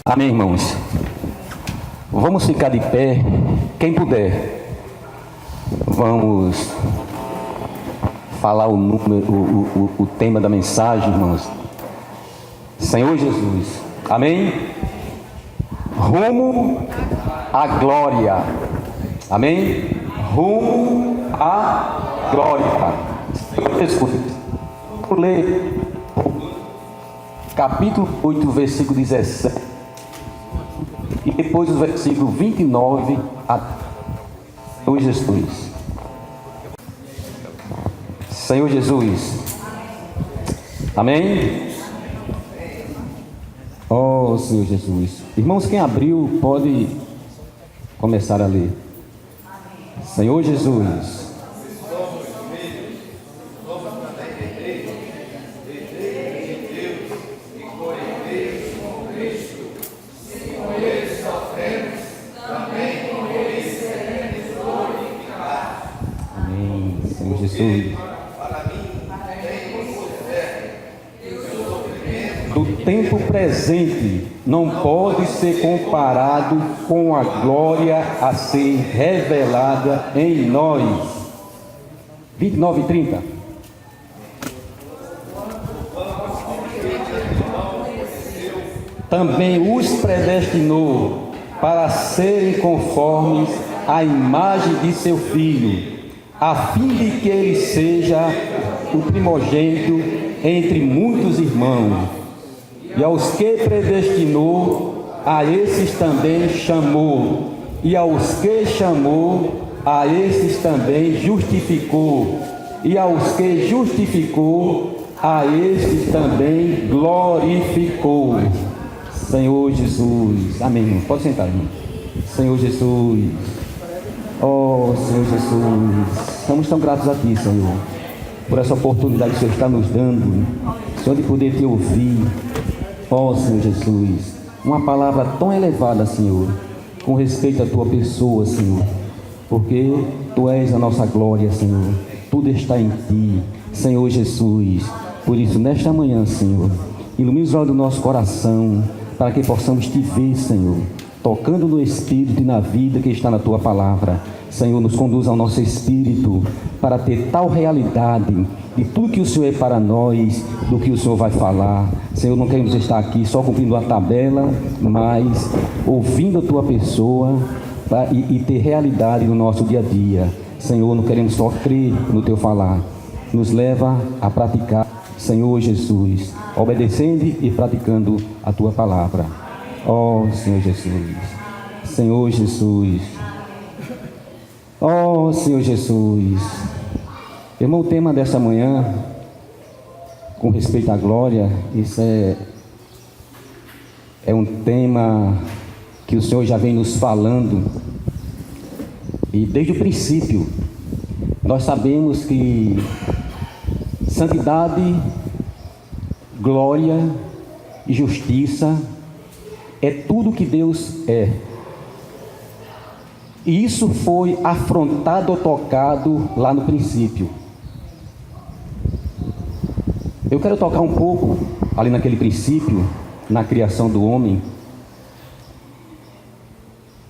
Amém, irmãos? Vamos ficar de pé, quem puder. Vamos falar o tema da mensagem, irmãos. Senhor Jesus, amém? Rumo à glória, amém? Rumo à glória. Escute, vou ler capítulo 8, versículo 17. E depois o versículo 29 a Senhor Jesus. Senhor Jesus. Amém? Oh, Senhor Jesus. Irmãos, quem abriu pode começar a ler. Senhor Jesus. Do tempo presente não pode ser comparado com a glória a ser revelada em nós. 29 e 30. Também os predestinou para serem conformes à imagem de seu Filho, a fim de que ele seja o primogênito entre muitos irmãos. E aos que predestinou, a esses também chamou. E aos que chamou, a esses também justificou. E aos que justificou, a esses também glorificou. Senhor Jesus. Amém, irmão. Pode sentar, irmão. Senhor Jesus. Oh, Senhor Jesus, estamos tão gratos a Ti, Senhor, por essa oportunidade que o Senhor está nos dando, Senhor, de poder Te ouvir. Oh, Senhor Jesus, uma palavra tão elevada, Senhor, com respeito à Tua pessoa, Senhor, porque Tu és a nossa glória, Senhor, tudo está em Ti, Senhor Jesus. Por isso, nesta manhã, Senhor, ilumine os olhos do nosso coração, para que possamos Te ver, Senhor, tocando no Espírito e na vida que está na Tua palavra. Senhor, nos conduz ao nosso Espírito para ter tal realidade de tudo que o Senhor é para nós, do que o Senhor vai falar. Senhor, não queremos estar aqui só cumprindo a tabela, mas ouvindo a Tua pessoa e ter realidade no nosso dia a dia. Senhor, não queremos só crer no Teu falar. Nos leva a praticar, Senhor Jesus, obedecendo e praticando a Tua palavra. Oh, Senhor Jesus, Senhor Jesus, oh, Senhor Jesus. Irmão, o tema dessa manhã, com respeito à glória, isso é um tema que o Senhor já vem nos falando, e desde o princípio, nós sabemos que santidade, glória e justiça é tudo que Deus é. E isso foi afrontado ou tocado lá no princípio. Eu quero tocar um pouco ali naquele princípio, na criação do homem.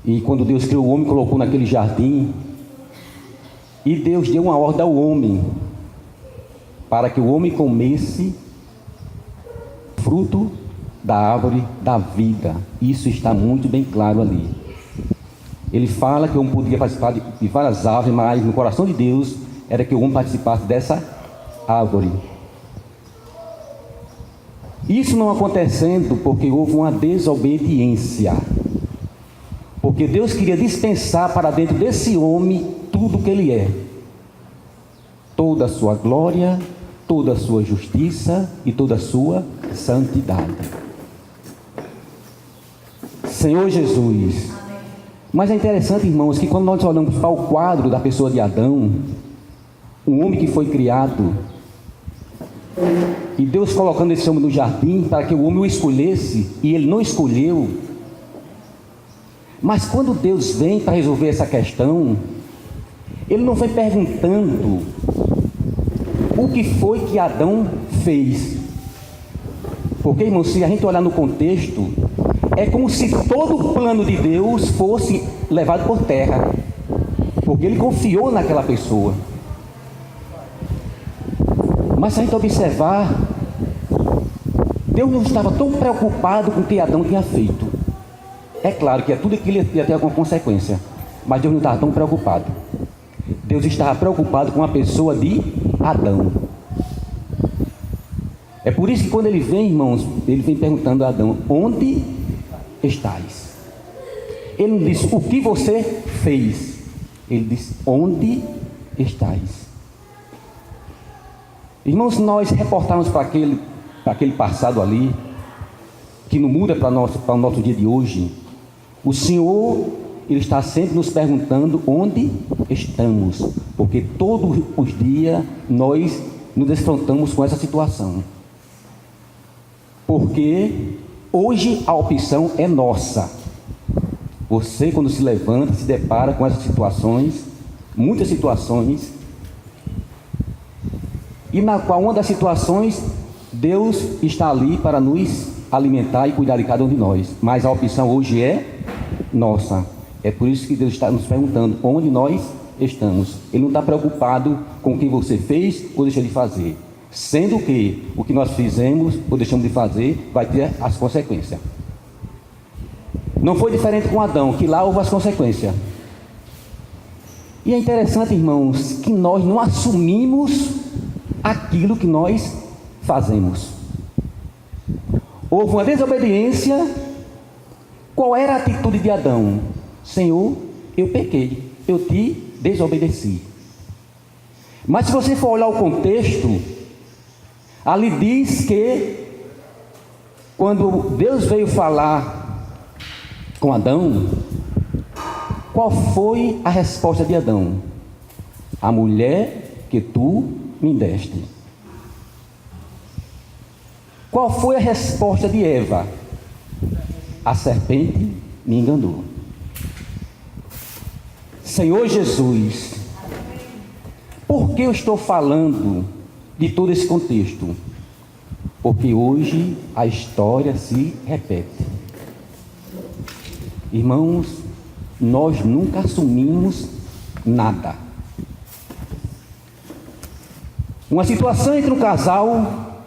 E quando Deus criou o homem, colocou naquele jardim. E Deus deu uma ordem ao homem, para que o homem comesse fruto da árvore da vida. Isso está muito bem claro ali. Ele fala que o homem podia participar de várias árvores, mas no coração de Deus era que o homem participasse dessa árvore. Isso não acontecendo porque houve uma desobediência. Porque Deus queria dispensar para dentro desse homem tudo que ele é. Toda a sua glória, toda a sua justiça e toda a sua santidade. Senhor Jesus. Mas é interessante, irmãos, que quando nós olhamos para o quadro da pessoa de Adão, um homem que foi criado, e Deus colocando esse homem no jardim para que o homem o escolhesse, e ele não escolheu. Mas quando Deus vem para resolver essa questão, Ele não vem perguntando o que foi que Adão fez. Porque, irmão, se a gente olhar no contexto, é como se todo o plano de Deus fosse levado por terra, porque ele confiou naquela pessoa. Mas se a gente observar, Deus não estava tão preocupado com o que Adão tinha feito. É claro que tudo aquilo ia ter alguma consequência, mas Deus não estava tão preocupado. Deus estava preocupado com a pessoa de Adão. É por isso que quando ele vem, irmãos, ele vem perguntando a Adão: onde estás? Ele não disse o que você fez, ele disse: onde estás? Irmãos, se nós reportarmos para aquele passado ali, que não muda para o nosso dia de hoje, o Senhor, Ele está sempre nos perguntando onde estamos, porque todos os dias nós nos defrontamos com essa situação. Porque hoje a opção é nossa. Você, quando se levanta, se depara com essas situações, muitas situações, e na qual uma das situações Deus está ali para nos alimentar e cuidar de cada um de nós, mas a opção hoje é nossa. É por isso que Deus está nos perguntando onde nós estamos. Ele não está preocupado com o que você fez ou deixou de fazer, sendo que o que nós fizemos ou deixamos de fazer vai ter as consequências. Não foi diferente com Adão, que lá houve as consequências. E é interessante, irmãos, que nós não assumimos aquilo que nós fazemos. Houve uma desobediência. Qual era a atitude de Adão? Senhor, eu pequei, eu te desobedeci. Mas se você for olhar o contexto, ali diz que quando Deus veio falar com Adão, qual foi a resposta de Adão? A mulher que tu me deste. Qual foi a resposta de Eva? A serpente me enganou. Senhor Jesus, por que eu estou falando de todo esse contexto? Porque hoje a história se repete. Irmãos, nós nunca assumimos nada. Uma situação entre um casal,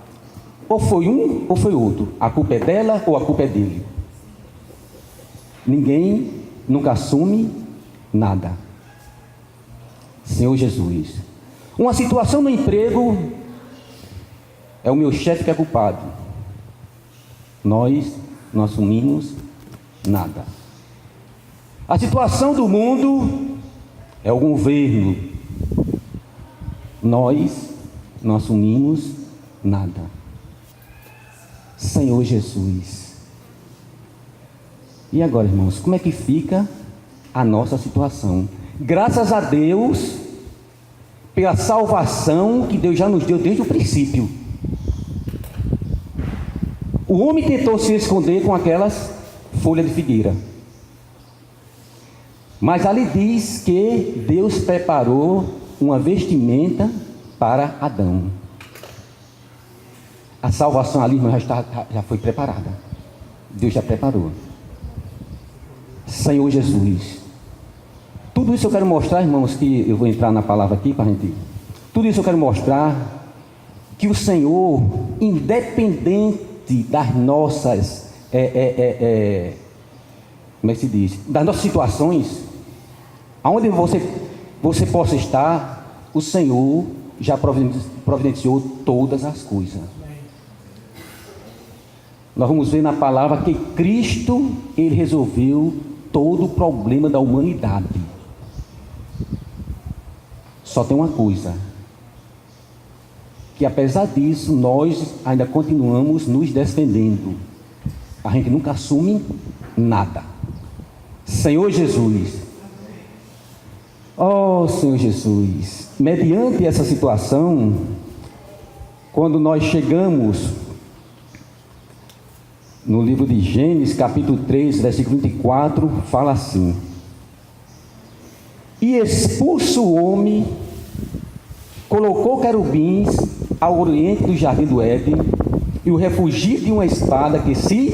ou foi um ou foi outro. A culpa é dela ou a culpa é dele. Ninguém nunca assume nada. Senhor Jesus. Uma situação no emprego, é o meu chefe que é culpado. Nós não assumimos nada. A situação do mundo é o governo. Nós não assumimos nada. Senhor Jesus. E agora, irmãos, como é que fica a nossa situação? Graças a Deus pela salvação que Deus já nos deu desde o princípio. O homem tentou se esconder com aquelas folhas de figueira, mas ali diz que Deus preparou uma vestimenta para Adão. A salvação ali, irmão, já foi preparada. Deus já preparou. Senhor Jesus. Tudo isso eu quero mostrar, irmãos, que eu vou entrar na palavra aqui para a gente. Tudo isso eu quero mostrar que o Senhor, independente das nossas, como é que se diz? Das nossas situações, aonde você possa estar, o Senhor já providenciou todas as coisas. Nós vamos ver na palavra que Cristo, Ele resolveu todo o problema da humanidade. Só tem uma coisa, que apesar disso, nós ainda continuamos nos defendendo. A gente nunca assume nada. Senhor Jesus. Oh, Senhor Jesus. Mediante essa situação, quando nós chegamos no livro de Gênesis, capítulo 3, versículo 24, fala assim: e expulso o homem, colocou querubins ao oriente do jardim do Éden, e o refugiu de uma espada que se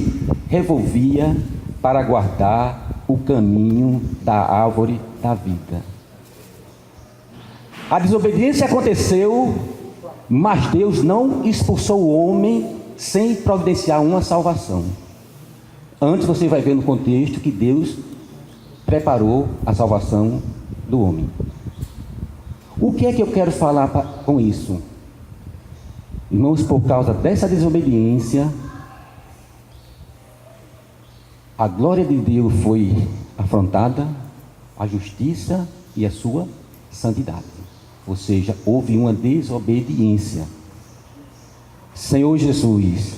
revolvia para guardar o caminho da árvore da vida. A desobediência aconteceu, mas Deus não expulsou o homem sem providenciar uma salvação. Antes você vai ver no contexto que Deus preparou a salvação do homem. O que é que eu quero falar com isso? Irmãos, por causa dessa desobediência, a glória de Deus foi afrontada, a justiça e a sua santidade. Ou seja, houve uma desobediência. Senhor Jesus,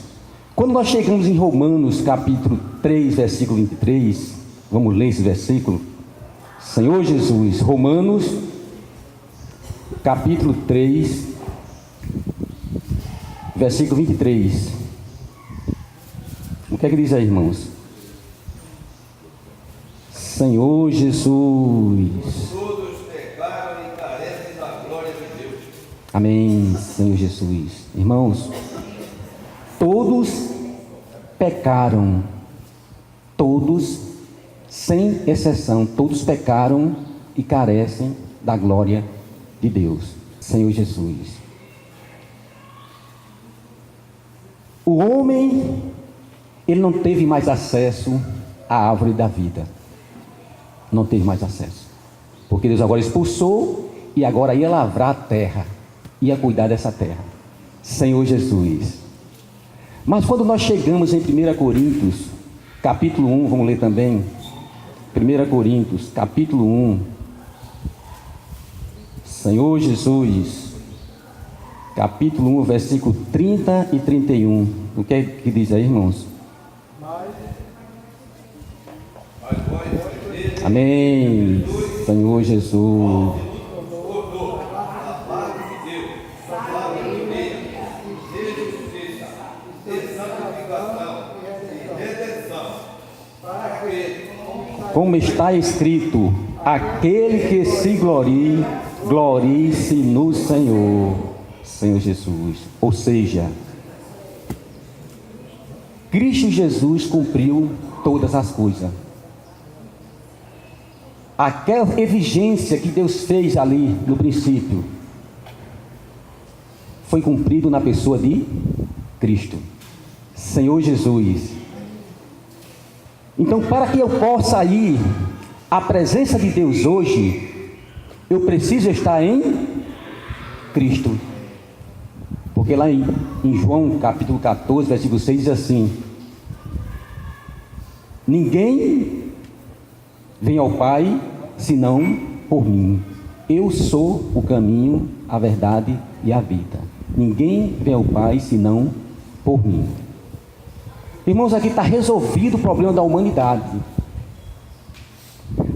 quando nós chegamos em Romanos capítulo 3, versículo 23, vamos ler esse versículo. Senhor Jesus, Romanos capítulo 3, versículo 23. O que é que diz aí, irmãos? Senhor Jesus. Todos pecaram e carecem da glória de Deus. Amém, Senhor Jesus. Irmãos, todos pecaram. Todos, sem exceção, todos pecaram e carecem da glória de Deus. Senhor Jesus. O homem, ele não teve mais acesso à árvore da vida. Não teve mais acesso. Porque Deus agora expulsou e agora ia lavrar a terra. Ia cuidar dessa terra. Senhor Jesus. Mas quando nós chegamos em 1 Coríntios, capítulo 1, vamos ler também. 1 Coríntios, capítulo 1. Senhor Jesus. Capítulo 1, versículo 30 e 31. O que é que diz aí, irmãos? Amém. Senhor Jesus. Como está escrito, aquele que se glorie, glorie-se no Senhor. Senhor Jesus. Ou seja, Cristo Jesus cumpriu todas as coisas. Aquela exigência que Deus fez ali no princípio foi cumprido na pessoa de Cristo, Senhor Jesus. Então, para que eu possa ir à presença de Deus hoje, eu preciso estar em Cristo. Porque lá em João capítulo 14, versículo 6 diz assim: ninguém vem ao Pai senão por mim. Eu sou o caminho, a verdade e a vida. Ninguém vem ao Pai senão por mim. Irmãos, aqui está resolvido o problema da humanidade.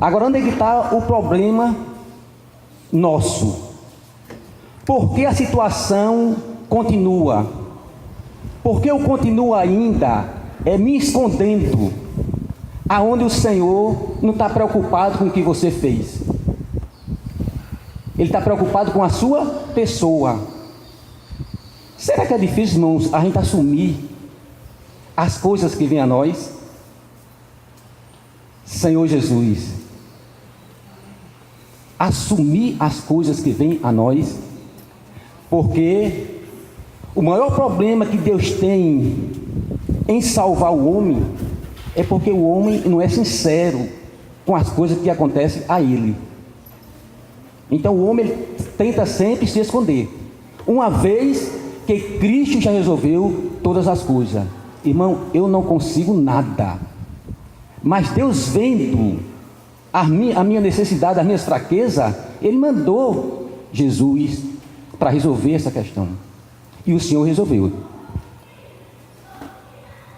Agora, onde é que está o problema nosso? Por que a situação continua? Por que eu continuo ainda me escondendo? Aonde o Senhor não está preocupado com o que você fez. Ele está preocupado com a sua pessoa. Será que é difícil, irmãos, a gente assumir as coisas que vêm a nós? Senhor Jesus, assumir as coisas que vêm a nós, porque o maior problema que Deus tem em salvar o homem é porque o homem não é sincero com as coisas que acontecem a ele. Então o homem tenta sempre se esconder, uma vez que Cristo já resolveu todas as coisas. Irmão, eu não consigo nada, mas Deus, vendo a minha necessidade, as minhas fraquezas, Ele mandou Jesus para resolver essa questão, e o Senhor resolveu.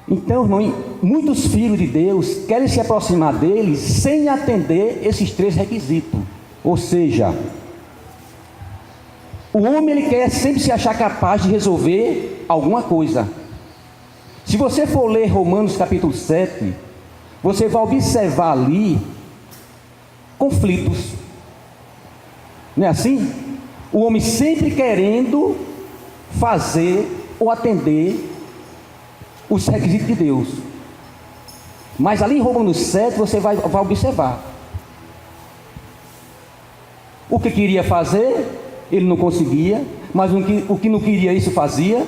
Então, irmão, muitos filhos de Deus querem se aproximar dele sem atender esses três requisitos. Ou seja, o homem, ele quer sempre se achar capaz de resolver alguma coisa. Se você for ler Romanos capítulo 7, você vai observar ali conflitos. Não é assim? O homem sempre querendo fazer ou atender os requisitos de Deus. Mas ali em Romanos 7 você vai observar. O que queria fazer, ele não conseguia, mas o que não queria, isso fazia.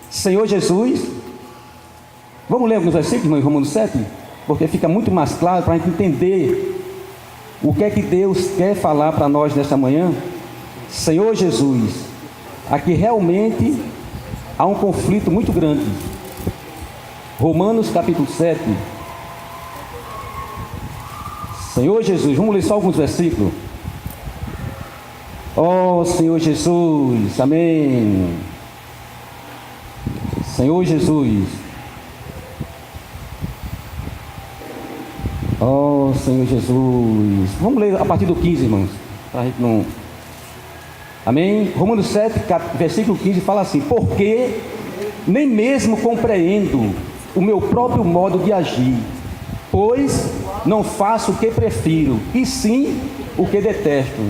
Senhor Jesus. Vamos ler alguns versículos em Romanos 7? Porque fica muito mais claro para a gente entender o que é que Deus quer falar para nós nesta manhã. Senhor Jesus, aqui realmente há um conflito muito grande. Romanos capítulo 7. Senhor Jesus, vamos ler só alguns versículos. Oh Senhor Jesus, amém. Senhor Jesus. Oh Senhor Jesus. Vamos ler a partir do 15, irmãos, para a gente não... Amém? Romanos 7, versículo 15 fala assim: porque nem mesmo compreendo o meu próprio modo de agir, pois não faço o que prefiro, e sim o que detesto.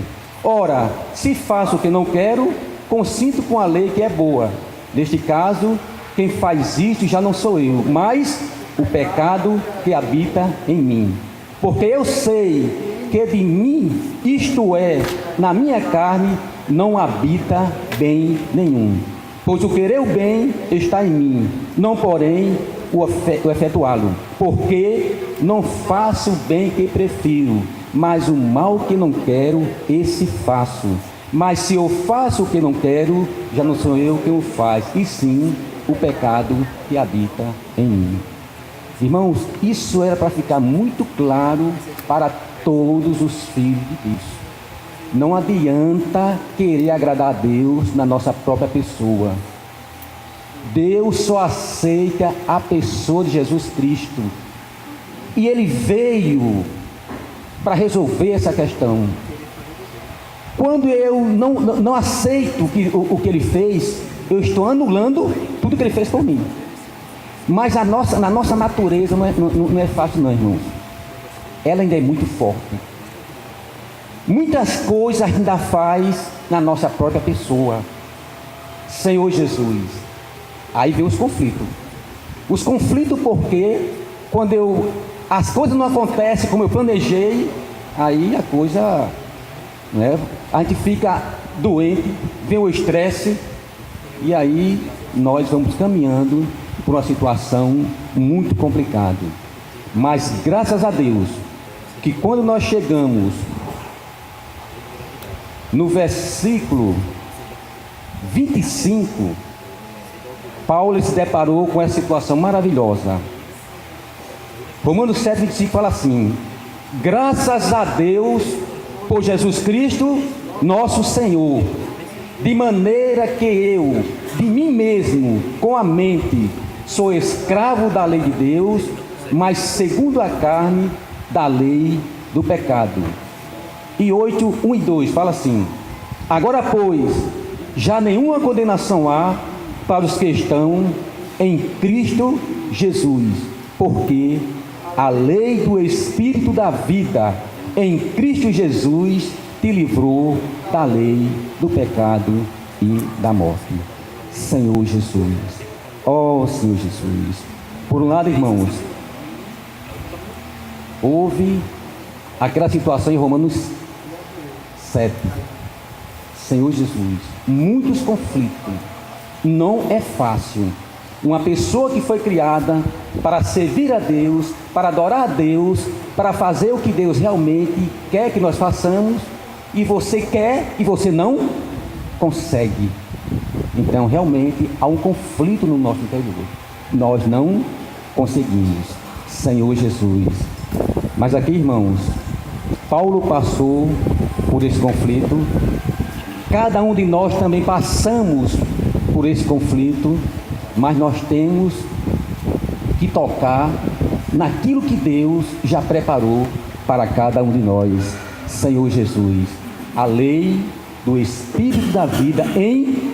Ora, se faço o que não quero, consinto com a lei que é boa. Neste caso, quem faz isto já não sou eu, mas o pecado que habita em mim. Porque eu sei que de mim, isto é, na minha carne, não habita bem nenhum. Pois o querer o bem está em mim, não porém o efetuá-lo. Porque não faço o bem que prefiro, mas o mal que não quero, esse faço. Mas se eu faço o que não quero, já não sou eu quem o faz, e sim o pecado que habita em mim. Irmãos, isso era para ficar muito claro para todos os filhos de Deus. Não adianta querer agradar a Deus na nossa própria pessoa. Deus só aceita a pessoa de Jesus Cristo. E Ele veio para resolver essa questão. Quando eu não aceito o que Ele fez, eu estou anulando tudo que Ele fez por mim. Mas na nossa natureza não é fácil não, irmãos. Ela ainda é muito forte. Muitas coisas ainda faz na nossa própria pessoa. Senhor Jesus. Aí vem os conflitos. Os conflitos porque quando as coisas não acontecem como eu planejei, aí a coisa, né, a gente fica doente, vem o estresse, e aí nós vamos caminhando por uma situação muito complicada. Mas graças a Deus, que quando nós chegamos no versículo 25, Paulo se deparou com essa situação maravilhosa. Romanos 7, 25 fala assim: graças a Deus por Jesus Cristo, nosso Senhor, de maneira que eu, de mim mesmo, com a mente, sou escravo da lei de Deus, mas segundo a carne, da lei do pecado. E 8, 1 e 2 fala assim: agora pois, já nenhuma condenação há para os que estão em Cristo Jesus, porque a lei do Espírito da vida em Cristo Jesus te livrou da lei do pecado e da morte. Senhor Jesus, ó Senhor Jesus. Por um lado, irmãos, houve aquela situação em Romanos 7. Senhor Jesus, muitos conflitos. Não é fácil. Uma pessoa que foi criada para servir a Deus, para adorar a Deus, para fazer o que Deus realmente quer que nós façamos, e você quer e você não consegue. Então realmente há um conflito no nosso interior. Nós não conseguimos. Senhor Jesus. Mas aqui, irmãos, Paulo passou por esse conflito. Cada um de nós também passamos por esse conflito, mas nós temos que tocar naquilo que Deus já preparou para cada um de nós. Senhor Jesus, a lei do Espírito da vida em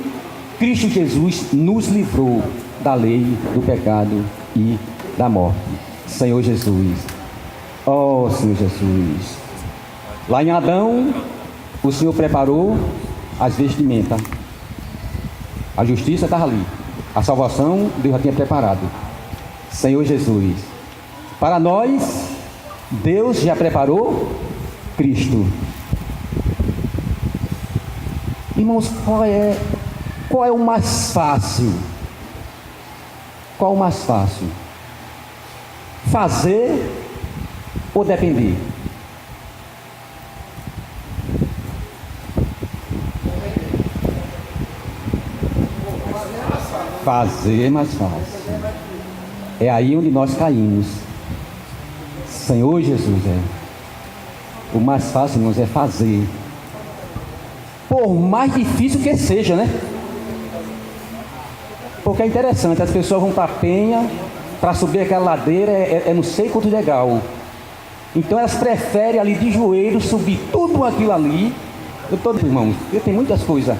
Cristo Jesus nos livrou da lei do pecado e da morte. Senhor Jesus, ó Senhor Jesus. Lá em Adão, o Senhor preparou as vestimentas. A justiça estava ali. A salvação Deus já tinha preparado. Senhor Jesus, Para nós, Deus já preparou Cristo. Irmãos, qual é o mais fácil? Qual o mais fácil? Fazer ou depender? Fazer é mais fácil. É aí onde nós caímos. Senhor Jesus, o mais fácil, irmãos, é fazer. Por mais difícil que seja, né? Porque é interessante, as pessoas vão para a penha para subir aquela ladeira, não sei quanto legal. Então elas preferem ali de joelho subir tudo aquilo ali. Irmãos, eu tenho muitas coisas,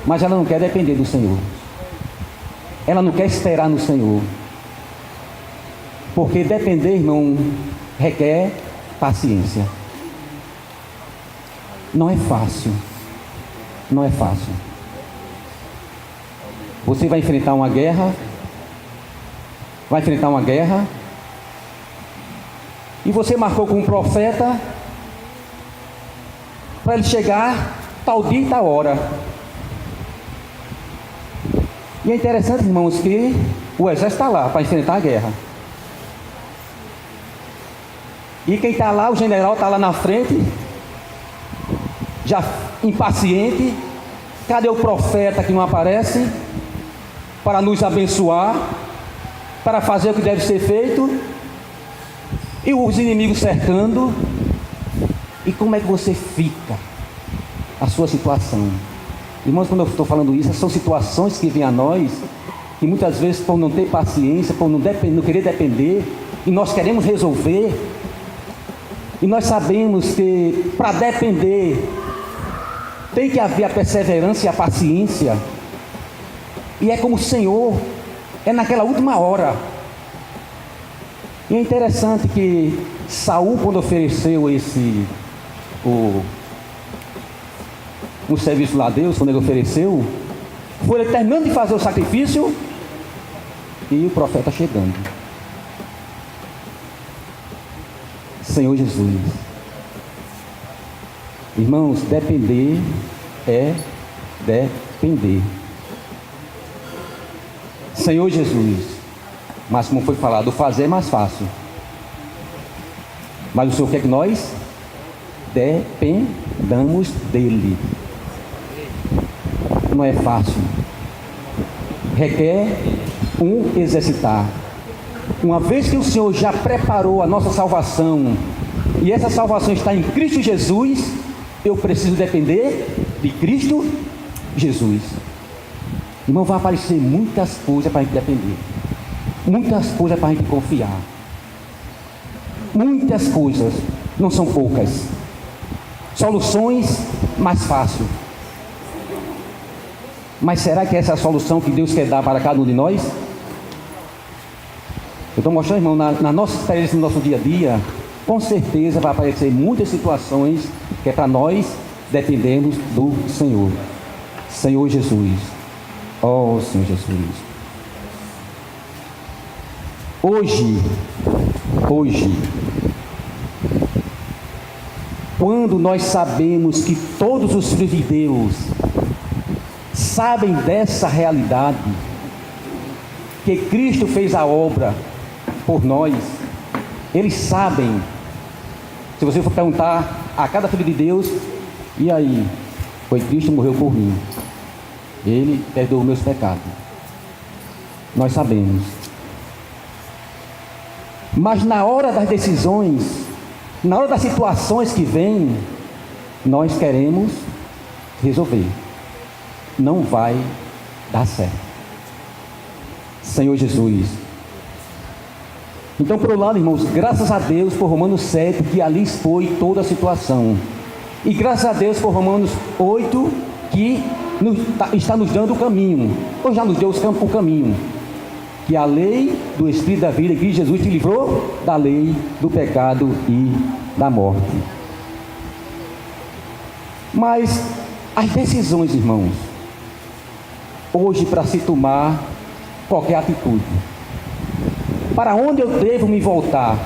mas ela não quer depender do Senhor. Ela não quer esperar no Senhor. Porque depender, irmão, requer paciência. Não é fácil. Não é fácil. Você vai enfrentar uma guerra. E você marcou com um profeta para ele chegar tal dia e tal hora. E é interessante, irmãos, que o exército está lá para enfrentar a guerra. E quem está lá, o general está lá na frente, já impaciente. Cadê o profeta que não aparece para nos abençoar, para fazer o que deve ser feito? E os inimigos cercando. E como é que você fica? A sua situação. Irmãos, quando eu estou falando isso, são situações que vêm a nós, que muitas vezes por não ter paciência, por não querer depender, e nós queremos resolver. E nós sabemos que para depender tem que haver a perseverança e a paciência. E é como o Senhor, é naquela última hora. E é interessante que Saul, quando ofereceu o serviço lá a Deus, quando ele ofereceu, foi ele terminando de fazer o sacrifício e o profeta chegando. Senhor Jesus. Irmãos, depender é depender. Senhor Jesus. Mas como foi falado, o fazer é mais fácil. Mas o Senhor quer que nós dependamos dEle. Não é fácil. Requer um exercitar. Uma vez que o Senhor já preparou a nossa salvação, e essa salvação está em Cristo Jesus, eu preciso depender de Cristo Jesus. Irmão, vai aparecer muitas coisas para a gente depender. Muitas coisas para a gente confiar. Muitas coisas, não são poucas. Soluções mais fáceis. Mas será que essa é a solução que Deus quer dar para cada um de nós? Eu estou mostrando, irmão, na nossa experiência, no nosso dia a dia, com certeza vai aparecer muitas situações que é para nós dependermos do Senhor. Senhor Jesus. Oh, Senhor Jesus. Hoje, quando nós sabemos que todos os filhos de Deus sabem dessa realidade, que Cristo fez a obra por nós, eles sabem. Se você for perguntar a cada filho de Deus, e aí? Foi Cristo que morreu por mim, Ele perdoou meus pecados. Nós sabemos. Mas na hora das decisões, na hora das situações que vêm, nós queremos resolver. Não vai dar certo. Senhor Jesus. Então, por um lado, irmãos, graças a Deus por Romanos 7, que ali expõe toda a situação. E graças a Deus por Romanos 8, que está nos dando o caminho. Ou já nos deu o caminho. Que a lei do Espírito da vida, que Jesus te livrou da lei, do pecado e da morte. Mas as decisões, irmãos, hoje para se tomar qualquer atitude, para onde eu devo me voltar?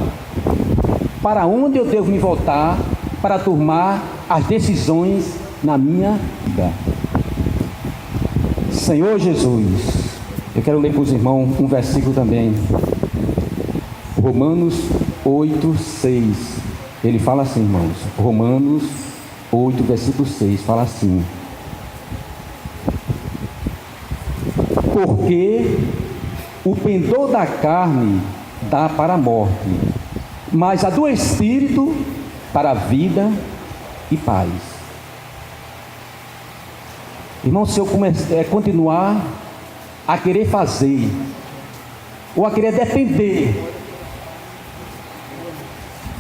Para onde eu devo me voltar para tomar as decisões na minha vida? Senhor Jesus, eu quero ler para os irmãos um versículo também. Romanos 8, 6. Ele fala assim, irmãos. Romanos 8, versículo 6, fala assim: porque o pendor da carne dá para a morte, mas a do Espírito para a vida e paz. Irmão, se eu continuar a querer fazer, ou a querer depender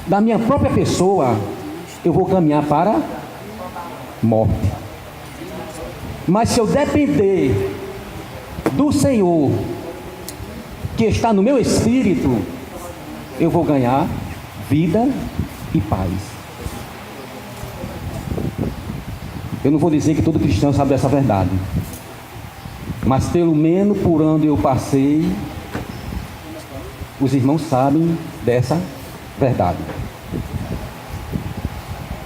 da minha própria pessoa, eu vou caminhar para a morte. Mas se eu depender do Senhor, que está no meu espírito, eu vou ganhar vida e paz. Eu não vou dizer que todo cristão sabe dessa verdade, mas pelo menos por onde eu passei, os irmãos sabem dessa verdade.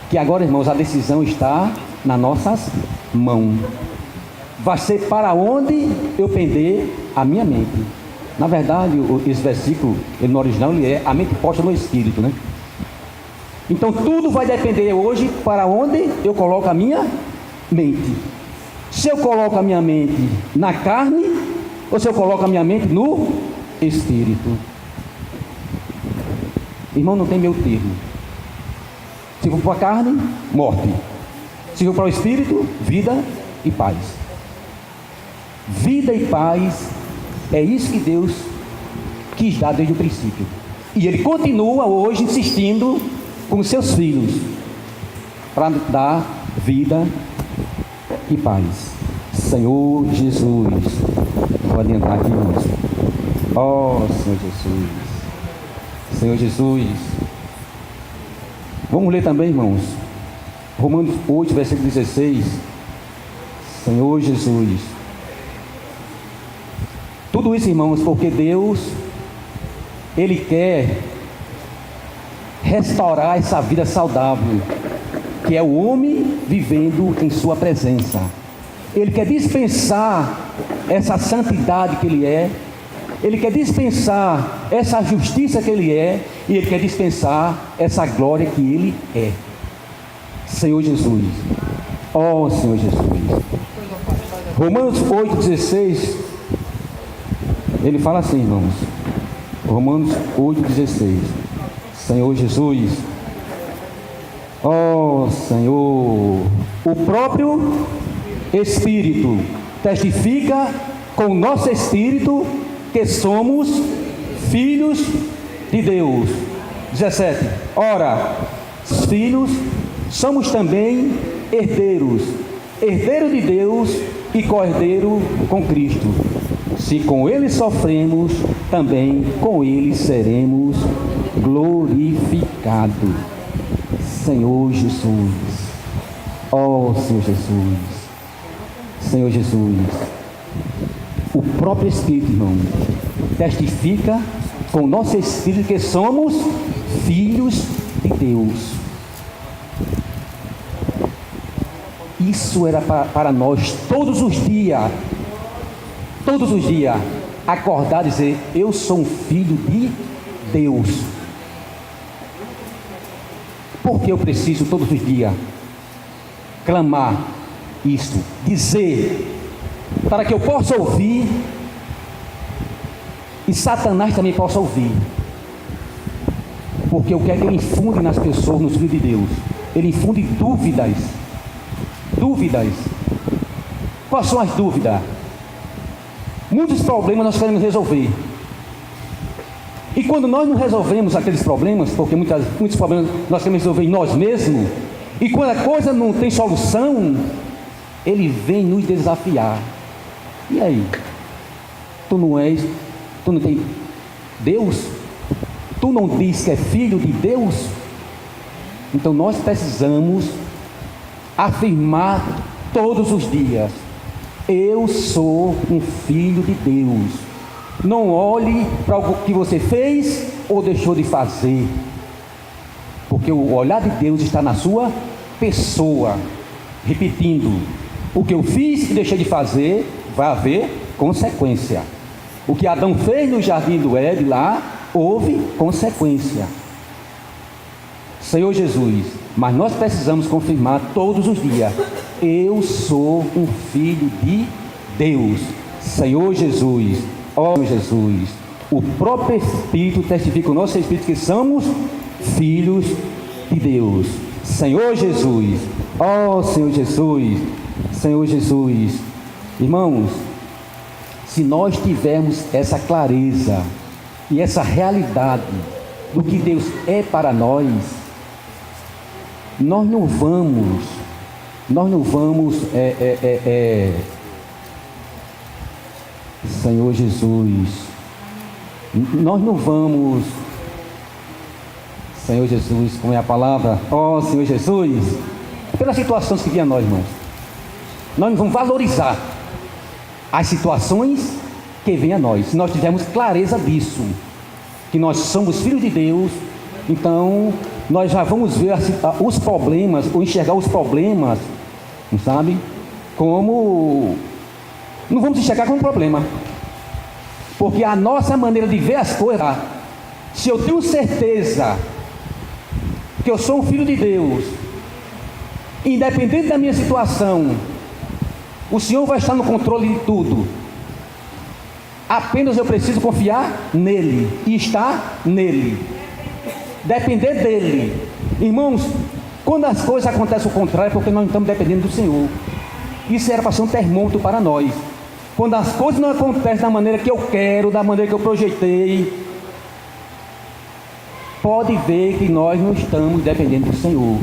Que agora, irmãos, a decisão está nas nossas mãos. Vai ser para onde eu pender a minha mente. Na verdade, esse versículo, ele no original, ele é a mente posta no Espírito, né? Então tudo vai depender hoje para onde eu coloco a minha mente. Se eu coloco a minha mente na carne, ou se eu coloco a minha mente no Espírito. Irmão, não tem meu termo. Se for para a carne, morte. Se for para o Espírito, vida e paz. Vida e paz, é isso que Deus quis dar desde o princípio. E Ele continua hoje insistindo com seus filhos para dar vida e paz. Senhor Jesus, pode entrar aqui, irmãos. Ó Senhor Jesus, Senhor Jesus. Vamos ler também, irmãos, Romanos 8, versículo 16. Senhor Jesus. Tudo isso, irmãos, porque Deus, Ele quer restaurar essa vida saudável, que é o homem vivendo em sua presença. Ele quer dispensar essa santidade que Ele é, Ele quer dispensar essa justiça que Ele é, e Ele quer dispensar essa glória que Ele é. Senhor Jesus, ó Senhor Jesus. Romanos 8,16, ele fala assim, irmãos. Romanos 8,16. Senhor Jesus, ó Senhor, o próprio Espírito testifica com o nosso espírito que somos filhos de Deus. 17. Ora, filhos, somos também herdeiros, herdeiro de Deus e co-herdeiro com Cristo. Se com Ele sofremos, também com Ele seremos glorificados. Senhor Jesus, ó Senhor Jesus, Senhor Jesus, o próprio Espírito, irmão, testifica com o nosso Espírito que somos filhos de Deus. Isso era para nós todos os dias, acordar e dizer: eu sou um filho de Deus. Porque eu preciso todos os dias clamar isso, dizer, para que eu possa ouvir e Satanás também possa ouvir. Porque eu quero que ele infunde nas pessoas, nos filhos de Deus, ele infunde dúvidas. Quais são as dúvidas? Muitos problemas nós queremos resolver, e quando nós não resolvemos aqueles problemas, porque muitos problemas nós queremos resolver em nós mesmos, e quando a coisa não tem solução, ele vem nos desafiar. E aí? Tu não tem Deus? Tu não diz que é filho de Deus? Então nós precisamos afirmar todos os dias: eu sou um filho de Deus. Não olhe para o que você fez ou deixou de fazer, porque o olhar de Deus está na sua pessoa. Repetindo, o que eu fiz e deixei de fazer, vai haver consequência. O que Adão fez no jardim do Éden lá, houve consequência. Senhor Jesus, mas nós precisamos confirmar todos os dias: eu sou um filho de Deus. Senhor Jesus, ó Jesus, o próprio Espírito testifica o nosso Espírito que somos filhos de Deus. Senhor Jesus, ó Senhor Jesus, Senhor Jesus. Irmãos, se nós tivermos essa clareza e essa realidade do que Deus é para nós, nós não vamos Senhor Jesus, nós não vamos, Senhor Jesus, como é a palavra, ó Senhor Jesus, pelas situações que vêm a nós, irmãos, nós não vamos valorizar as situações que vêm a nós. Se nós tivermos clareza disso, que nós somos filhos de Deus, então nós já vamos ver os problemas, ou enxergar os problemas, não sabe? Como, não vamos enxergar como problema, porque a nossa maneira de ver as coisas, se eu tenho certeza que eu sou um filho de Deus, independente da minha situação, o Senhor vai estar no controle de tudo. Apenas eu preciso confiar nele e estar nele, depender dele. Irmãos, quando as coisas acontecem ao contrário, é porque nós não estamos dependendo do Senhor. Isso era para ser um termômetro para nós. Quando as coisas não acontecem da maneira que eu quero, da maneira que eu projetei, pode ver que nós não estamos dependendo do Senhor.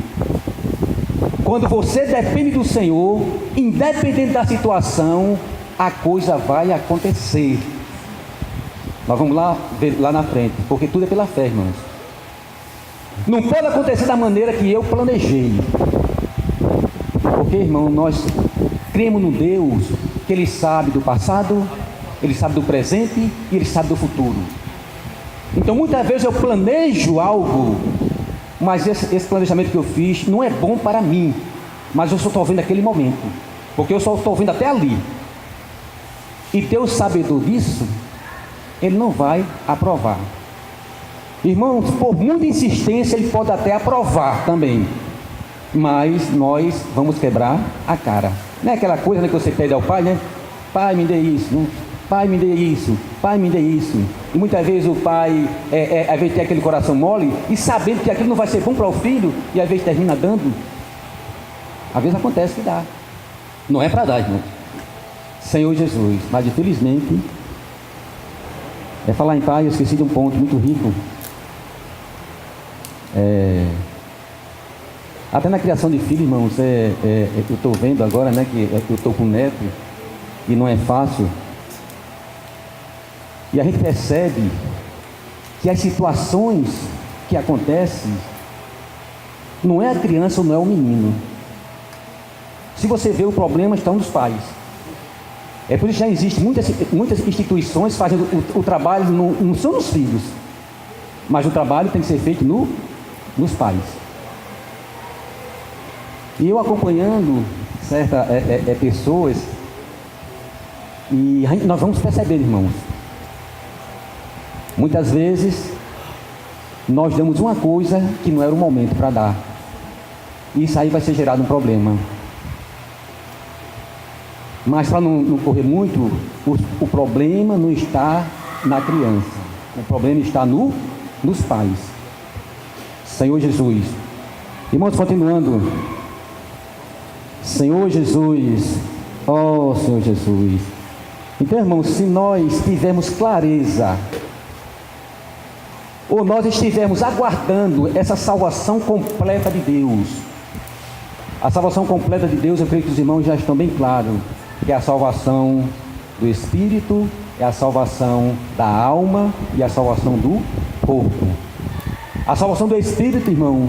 Quando você depende do Senhor, independente da situação, a coisa vai acontecer. Nós vamos lá ver lá na frente, porque tudo é pela fé, irmãos. Não pode acontecer da maneira que eu planejei, porque, irmão, nós cremos no Deus que Ele sabe do passado, Ele sabe do presente e Ele sabe do futuro. Então muitas vezes eu planejo algo, mas esse planejamento que eu fiz não é bom para mim, mas eu só estou vendo aquele momento, porque eu só estou vendo até ali. E Deus, sabedor disso, Ele não vai aprovar. Irmãos, por muita insistência Ele pode até aprovar também, mas nós vamos quebrar a cara. Não é aquela coisa, né, que você pede ao pai, né? Pai, me dê isso, né? Pai, me dê isso, pai, me dê isso. E muitas vezes o pai, às vezes tem aquele coração mole, e sabendo que aquilo não vai ser bom para o filho, e às vezes termina dando. Às vezes acontece que dá. Não é para dar, irmão. Senhor Jesus, mas infelizmente, falar em pai, eu esqueci de um ponto muito rico. Até na criação de filhos, irmãos, eu estou vendo agora, né, que eu estou com neto, e não é fácil. E a gente percebe que as situações que acontecem, não é a criança ou não é o menino. Se você vê, o problema está nos pais. É por isso que já existem muitas instituições fazendo o trabalho, não são nos filhos, mas o trabalho tem que ser feito nos pais. E eu acompanhando certas pessoas, e nós vamos perceber, irmãos, muitas vezes nós damos uma coisa que não era o momento para dar, e isso aí vai ser gerado um problema. Mas para não correr muito, o problema não está na criança, o problema está nos pais. Senhor Jesus. Irmãos, continuando. Senhor Jesus, ó Senhor Jesus. Então, irmãos, se nós tivermos clareza, ou nós estivermos aguardando essa salvação completa de Deus, a salvação completa de Deus, eu creio que os irmãos já estão bem claros, que é a salvação do Espírito, é a salvação da alma e a salvação do corpo. A salvação do Espírito, irmão,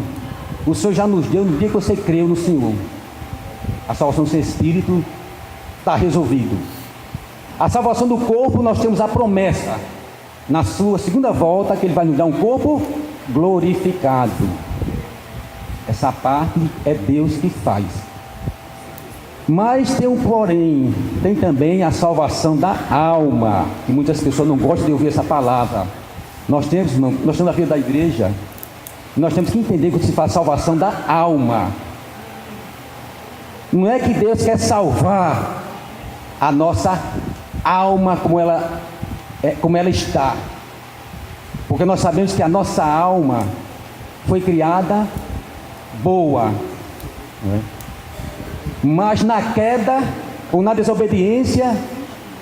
o Senhor já nos deu no dia que você creu no Senhor. A salvação do seu Espírito está resolvido. A salvação do corpo, nós temos a promessa, na sua segunda volta, que Ele vai nos dar um corpo glorificado. Essa parte é Deus que faz. Mas tem um porém, tem também a salvação da alma, que muitas pessoas não gostam de ouvir essa palavra. Nós temos na vida da igreja, nós temos que entender que se fala salvação da alma. Não é que Deus quer salvar a nossa alma como ela está, porque nós sabemos que a nossa alma foi criada boa, não é? Mas na queda ou na desobediência,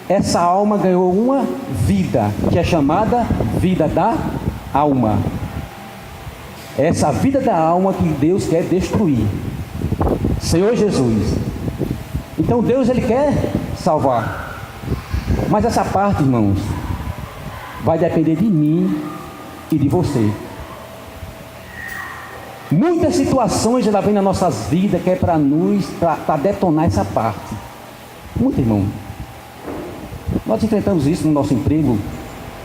essa alma ganhou uma vida, que é chamada vida da alma. Essa vida da alma que Deus quer destruir. Senhor Jesus. Então Deus, Ele quer salvar. Mas essa parte, irmãos, vai depender de mim e de você. Muitas situações ela vem nas nossas vidas que é para detonar essa parte. Muito, irmão. Nós enfrentamos isso no nosso emprego,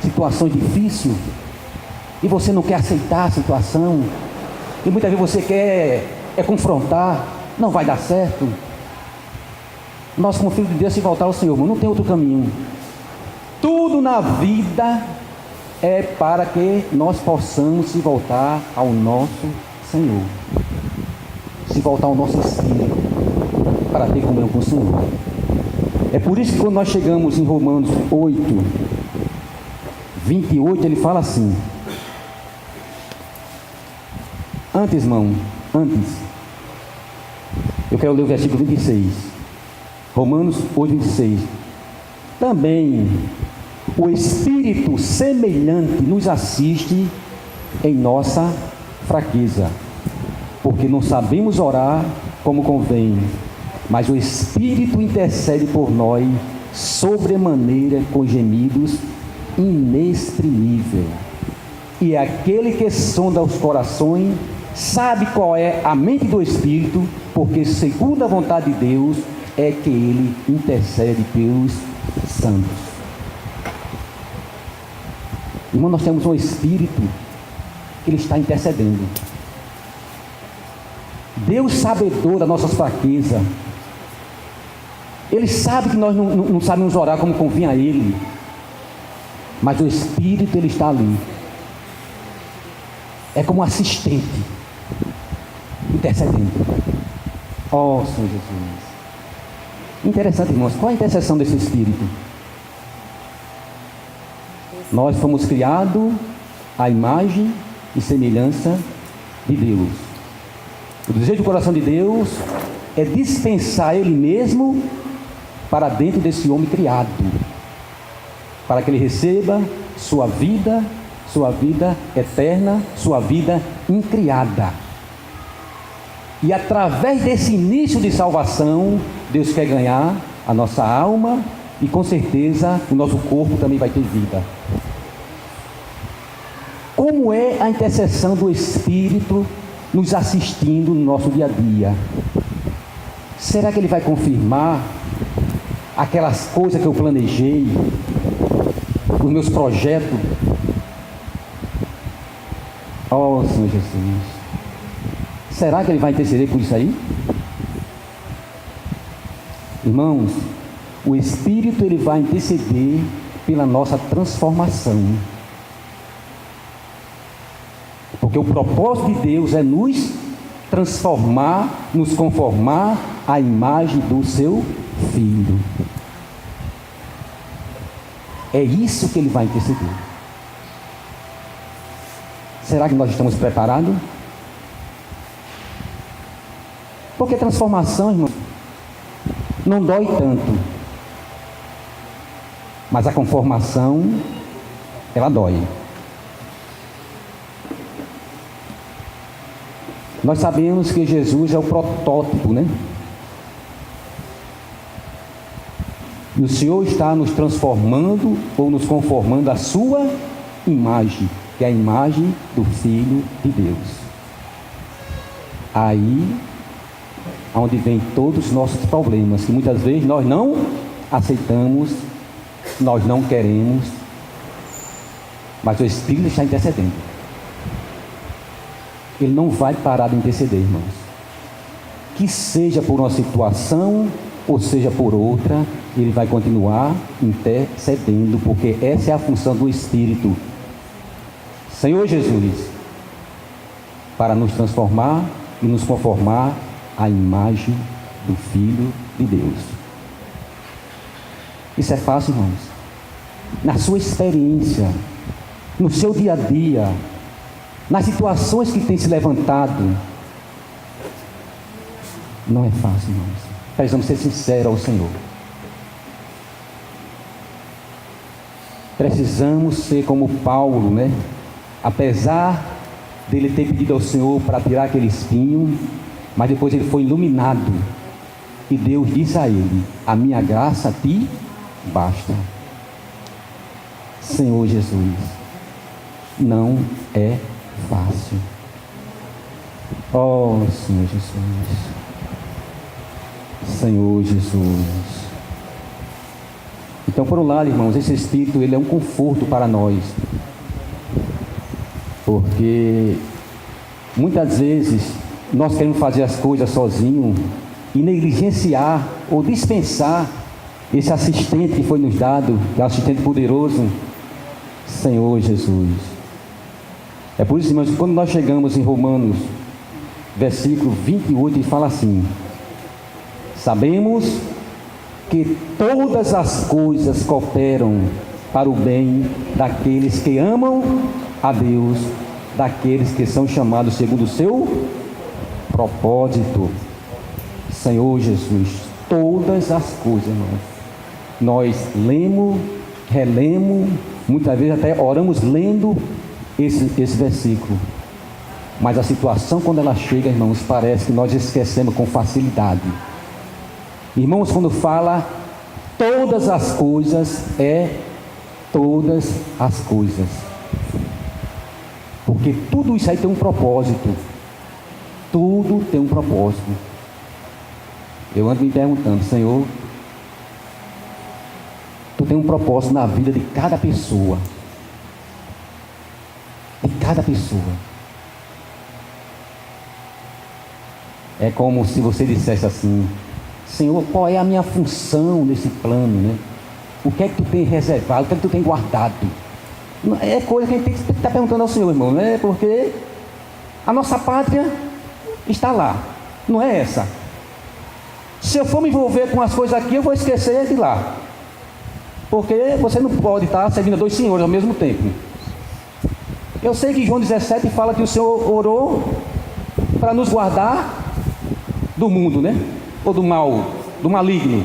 situações difíceis, e você não quer aceitar a situação, e muitas vezes você quer confrontar, não vai dar certo. Nós, como filhos de Deus, se voltar ao Senhor, irmão, não tem outro caminho. Tudo na vida é para que nós possamos se voltar ao nosso Senhor, se voltar ao nosso espírito, para ter comunhão com o Senhor. É por isso que quando nós chegamos em Romanos 8, 28, ele fala assim. Antes, eu quero ler o versículo 26. Romanos 8, 26. Também o Espírito semelhante nos assiste em nossa fraqueza, porque não sabemos orar como convém, mas o Espírito intercede por nós sobremaneira com gemidos inexprimíveis. E aquele que sonda os corações sabe qual é a mente do Espírito, porque segundo a vontade de Deus é que Ele intercede pelos santos. Irmão, nós temos um Espírito que Ele está intercedendo. Deus, sabedor das nossas fraquezas, Ele sabe que nós não sabemos orar como convém a Ele, mas o Espírito, Ele está ali. É como um assistente, intercedendo. Oh, Senhor Jesus. Interessante, irmãos, qual a intercessão desse Espírito? Nós fomos criados à imagem e semelhança de Deus. O desejo do coração de Deus é dispensar Ele mesmo para dentro desse homem criado, para que ele receba sua vida eterna, sua vida incriada. E através desse início de salvação, Deus quer ganhar a nossa alma e com certeza o nosso corpo também vai ter vida. Como é a intercessão do Espírito nos assistindo no nosso dia a dia? Será que Ele vai confirmar aquelas coisas que eu planejei, os meus projetos? Oh, Senhor Jesus, será que Ele vai interceder por isso aí? Irmãos, o Espírito, Ele vai interceder pela nossa transformação, porque o propósito de Deus é nos transformar, nos conformar à imagem do seu Filho. É isso que Ele vai interceder. Será que nós estamos preparados? Porque transformação, irmão, não dói tanto, mas a conformação, ela dói. Nós sabemos que Jesus é o protótipo, né? E o Senhor está nos transformando ou nos conformando à sua imagem, que é a imagem do Filho de Deus. Aí, onde vem todos os nossos problemas, que muitas vezes nós não aceitamos nós não queremos, mas o Espírito está intercedendo. Ele não vai parar de interceder, irmãos. Que seja por uma situação, ou seja por outra, ele vai continuar intercedendo, porque essa é a função do Espírito. Senhor Jesus, para nos transformar e nos conformar à imagem do Filho de Deus. Isso é fácil, irmãos? Na sua experiência, no seu dia a dia, nas situações que tem se levantado, não é fácil, irmãos. Precisamos ser sinceros ao Senhor. Precisamos ser como Paulo, né? Apesar dele ter pedido ao Senhor para tirar aquele espinho, mas depois ele foi iluminado. E Deus disse a ele: a minha graça te basta. Senhor Jesus, não é fácil. Oh, Senhor Jesus. Senhor Jesus. Então, por um lado, irmãos, esse Espírito, ele é um conforto para nós, porque muitas vezes nós queremos fazer as coisas sozinhos e negligenciar ou dispensar esse assistente que foi nos dado, que é o assistente poderoso, Senhor Jesus. É por isso, irmãos, que quando nós chegamos em Romanos, versículo 28, ele fala assim: sabemos que todas as coisas cooperam para o bem daqueles que amam a Deus, daqueles que são chamados segundo o seu propósito. Senhor Jesus, todas as coisas, irmãos. Nós lemos, relemos, muitas vezes até oramos lendo esse versículo. Mas a situação, quando ela chega, irmãos, parece que nós esquecemos com facilidade. Irmãos, quando fala todas as coisas, é todas as coisas. Porque tudo isso aí tem um propósito. Tudo tem um propósito. Eu ando me perguntando: Senhor, Tu tem um propósito na vida de cada pessoa. De cada pessoa. É como se você dissesse assim: Senhor, qual é a minha função nesse plano, né? O que é que Tu tem reservado? O que é que Tu tem guardado? É coisa que a gente tem que estar perguntando ao Senhor, irmão, né? Porque a nossa pátria está lá, não é essa. Se eu for me envolver com as coisas aqui, eu vou esquecer de lá. Porque você não pode estar servindo a dois senhores ao mesmo tempo. Eu sei que João 17 fala que o Senhor orou para nos guardar do mundo, né? Ou do mal, do maligno.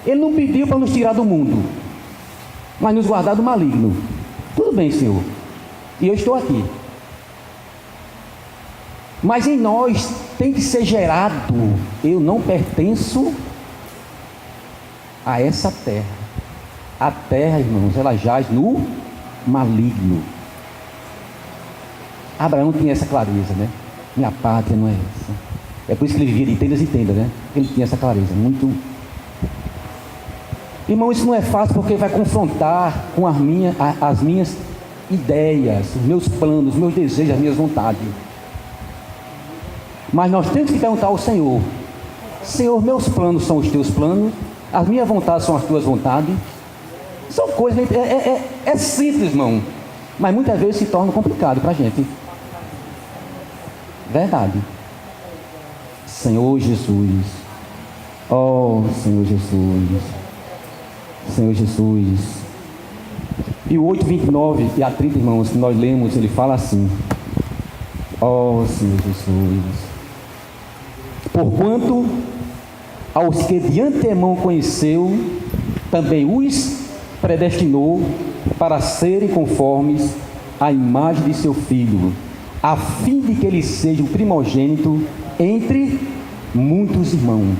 Ele não pediu para nos tirar do mundo, mas nos guardar do maligno. Tudo bem, Senhor, e eu estou aqui. Mas em nós tem que ser gerado: eu não pertenço a essa terra. A terra, irmãos, ela jaz no maligno. Abraão tinha essa clareza, né? Minha pátria não é essa. É por isso que ele vivia de tendas e tendas, né? Ele tinha essa clareza, muito. Irmão, isso não é fácil, porque vai confrontar com as minhas ideias, os meus planos, os meus desejos, as minhas vontades. Mas nós temos que perguntar ao Senhor: Senhor, meus planos são os teus planos, as minhas vontades são as tuas vontades. São coisas, é simples, irmão, mas muitas vezes se torna complicado para a gente. Verdade. Senhor Jesus, oh Senhor Jesus, Senhor Jesus. E o 8:29 e a 30, irmãos, que nós lemos, ele fala assim: oh Senhor Jesus, porquanto aos que de antemão conheceu, também os predestinou para serem conformes à imagem de seu Filho, a fim de que ele seja o primogênito entre muitos irmãos.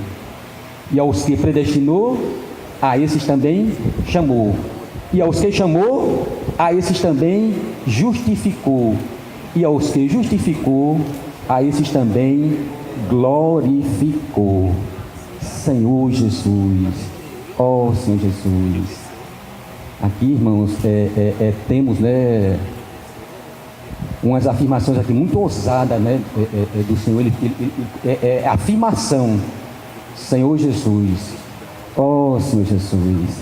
E aos que predestinou, a esses também chamou. E aos que chamou, a esses também justificou. E aos que justificou, a esses também glorificou. Senhor Jesus, ó Senhor Jesus, Aqui, irmãos, temos, né, umas afirmações aqui muito ousadas, né, do Senhor. É afirmação: Senhor Jesus, ó Senhor Jesus.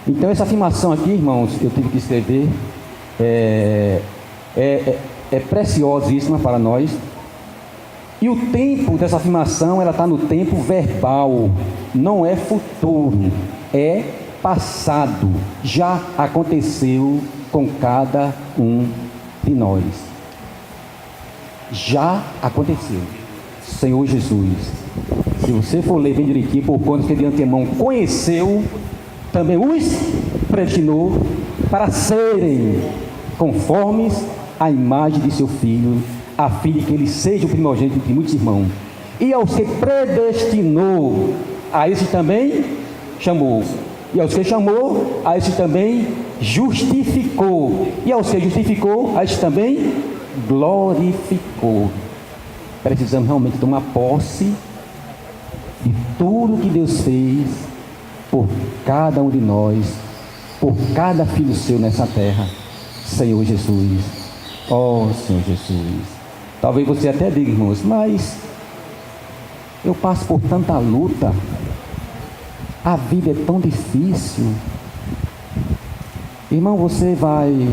Então essa afirmação aqui, irmãos, eu tive que escrever, é preciosíssima para nós. E o tempo dessa afirmação, ela está no tempo verbal, não é futuro, é passado, já aconteceu com cada um de nós. Já aconteceu. Senhor Jesus, se você for ler bem direitinho, por conta que de antemão conheceu, também os predestinou para serem conformes à imagem de seu Filho, a fim de que ele seja o primogênito de muitos irmãos. E aos que predestinou, a esses também chamou. E aos que chamou, a esses também justificou. E aos que justificou, a esses também glorificou. Precisamos realmente tomar posse de tudo que Deus fez por cada um de nós, por cada filho seu nessa terra. Senhor Jesus, ó Senhor Jesus. Talvez você até diga, irmãos, mas eu passo por tanta luta, a vida é tão difícil. Irmão, você vai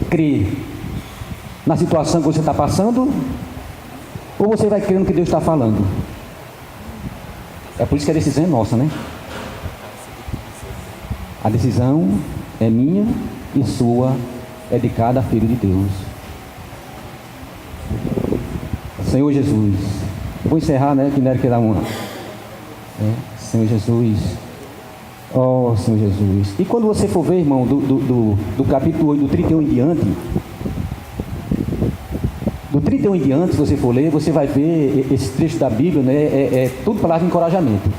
crer na situação que você está passando, ou você vai crer no que Deus está falando? É por isso que a decisão é nossa, né? A decisão é minha e sua, é de cada filho de Deus. Senhor Jesus, vou encerrar, né? Que não era que dar uma. Senhor Jesus, ó Senhor Jesus. E quando você for ver, irmão, do capítulo 8, do 31 em diante, do 31 em diante, se você for ler, você vai ver esse trecho da Bíblia, né? É tudo palavra de encorajamento.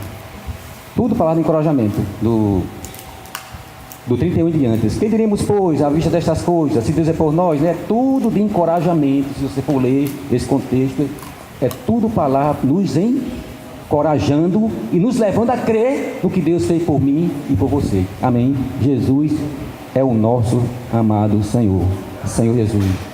Tudo palavra de encorajamento. Do 31 em diante. Que diremos, pois, à vista destas coisas, se Deus é por nós, né? Tudo de encorajamento. Se você for ler esse contexto, é tudo palavra nos encorajando e nos levando a crer no que Deus fez por mim e por você. Amém? Jesus é o nosso amado Senhor. Senhor Jesus.